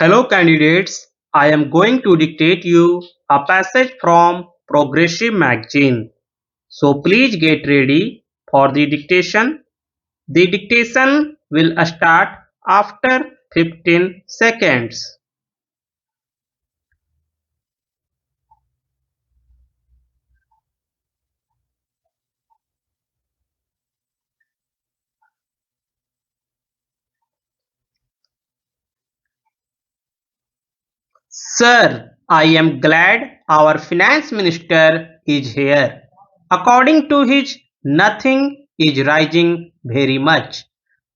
Hello candidates, I am going to dictate you a passage from Progressive magazine. So please get ready for the dictation. The dictation will start after 15 seconds. Sir, I am glad our finance minister is here. According to his, nothing is rising very much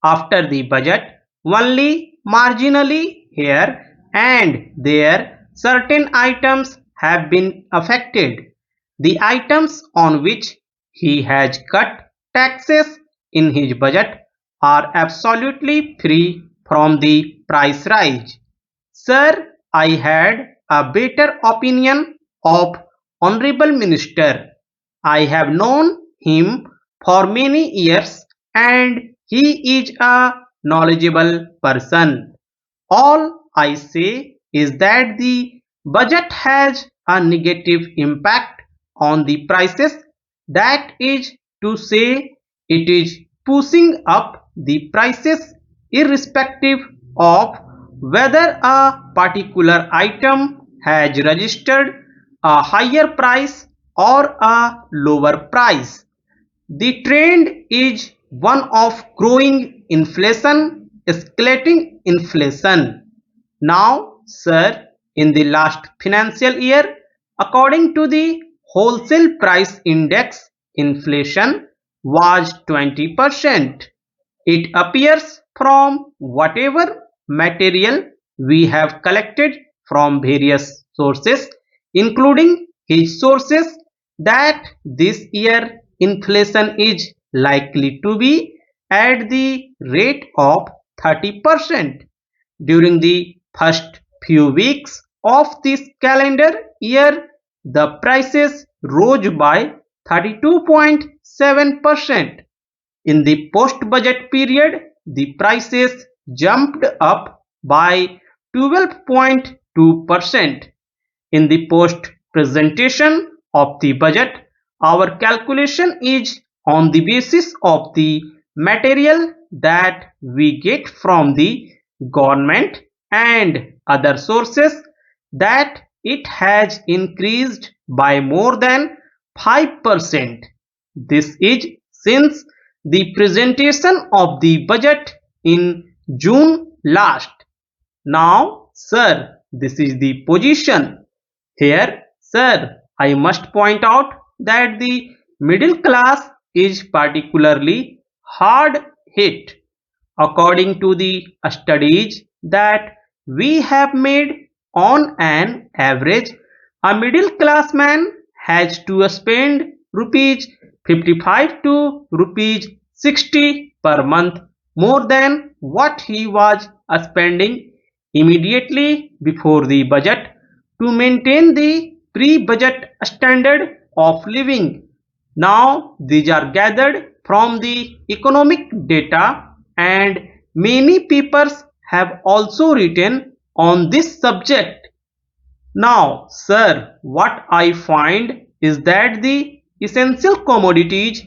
after the budget, only marginally here and there certain items have been affected. The items on which he has cut taxes in his budget are absolutely free from the price rise. Sir, I had a better opinion of Honorable Minister. I have known him for many years and he is a knowledgeable person. All I say is that the budget has a negative impact on the prices. That is to say, it is pushing up the prices irrespective of whether a particular item has registered a higher price or a lower price. The trend is one of growing inflation, escalating inflation. Now, sir, in the last financial year, according to the wholesale price index, inflation was 20%. It appears from whatever material we have collected from various sources, including his sources, that this year inflation is likely to be at the rate of 30%. During the first few weeks of this calendar year, the prices rose by 32.7%. In the post-budget period, the prices jumped up by 12.2%. In the post-presentation of the budget, our calculation is on the basis of the material that we get from the government and other sources, that it has increased by more than 5%. This is since the presentation of the budget in June last. Now, sir, this is the position. Here, sir, I must point out that the middle class is particularly hard hit. According to the studies that we have made, on an average, a middle class man has to spend rupees 55 to rupees 60 per month more than what he was spending immediately before the budget to maintain the pre-budget standard of living. Now these are gathered from the economic data and many papers have also written on this subject. Now, sir, what I find is that the essential commodities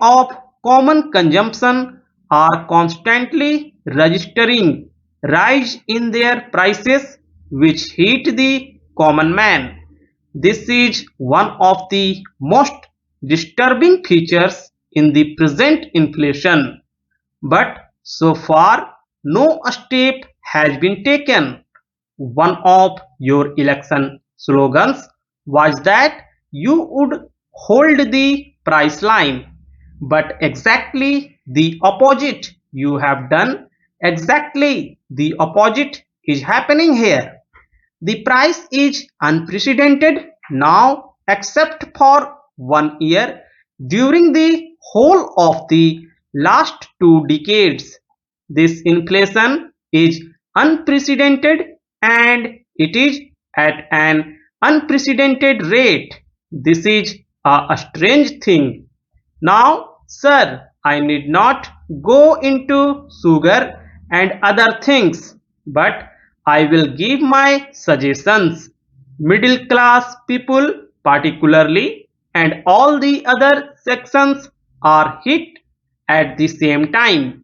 of common consumption, are constantly registering rise in their prices which hit the common man. This is one of the most disturbing features in the present inflation. But so far, no step has been taken. One of your election slogans was that you would hold the price line, but exactly the opposite you have done. Exactly the opposite is happening here. The price is unprecedented now except for 1 year. During the whole of the last 2 decades, this inflation is unprecedented and it is at an unprecedented rate. This is a strange thing. Now, sir, I need not go into sugar and other things, but I will give my suggestions. Middle class people particularly and all the other sections are hit at the same time.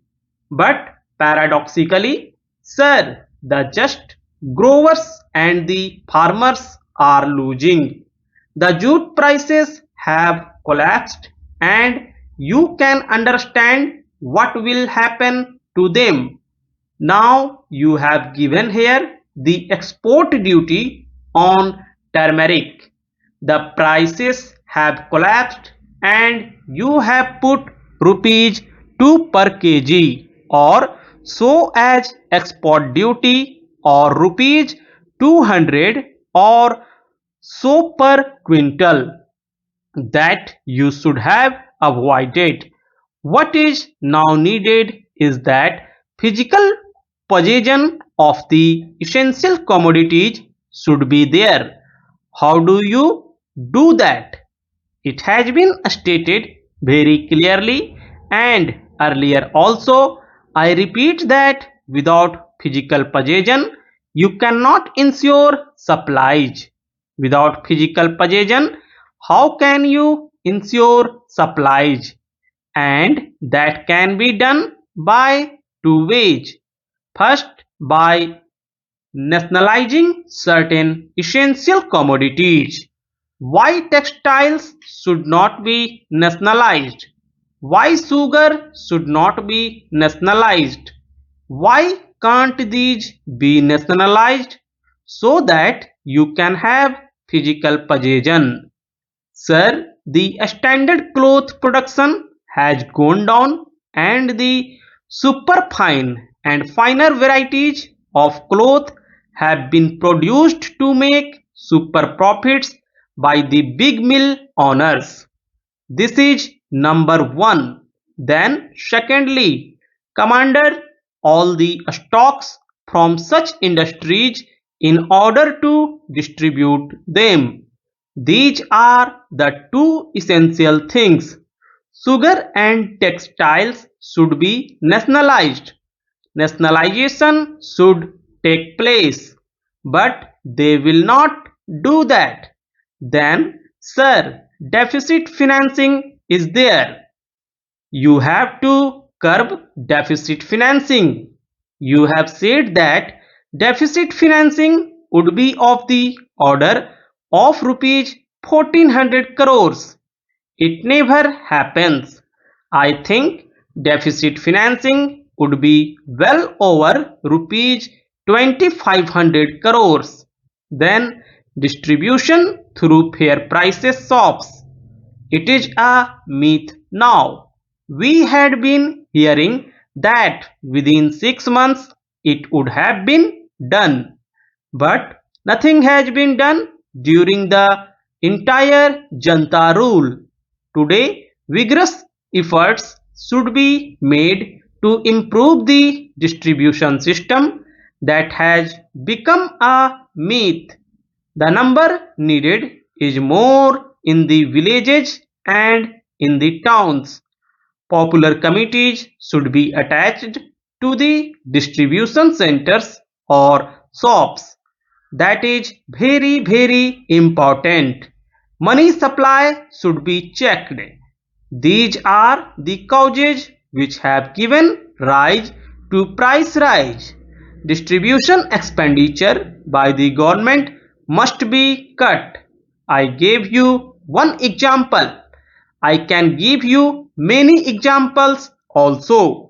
But paradoxically, sir, the just growers and the farmers are losing. The jute prices have collapsed and you can understand what will happen to them. Now you have given here the export duty on turmeric. The prices have collapsed and you have put rupees 2 per kg or so as export duty or rupees 200 or so per quintal that you should have avoided. What is now needed is that physical possession of the essential commodities should be there. How do you do that? It has been stated very clearly and earlier also. I repeat that without physical possession, you cannot ensure supplies. Without physical possession, how can you ensure supplies? And that can be done by two ways. First, by nationalizing certain essential commodities. Why textiles should not be nationalized? Why sugar should not be nationalized? Why can't these be nationalized? So that you can have physical possession. Sir, the standard cloth production has gone down and the superfine and finer varieties of cloth have been produced to make super profits by the big mill owners. This is number one. Then, secondly, commander all the stocks from such industries in order to distribute them. These are the two essential things. Sugar and textiles should be nationalized. Nationalization should take place, but they will not do that. Then, sir, deficit financing is there. You have to curb deficit financing. You have said that deficit financing would be of the order of rupees 1400 crores. It never happens. I think deficit financing would be well over rupees 2500 crores. Then distribution through fair prices shops. It is a myth now. We had been hearing that within 6 months it would have been done, but nothing has been done during the entire Janta rule. Today, vigorous efforts should be made to improve the distribution system that has become a myth. The number needed is more in the villages and in the towns. Popular committees should be attached to the distribution centers or shops. That is very important. Money supply should be checked. These are the causes which have given rise to price rise. Distribution expenditure by the government must be cut. I gave you one example. I can give you many examples also.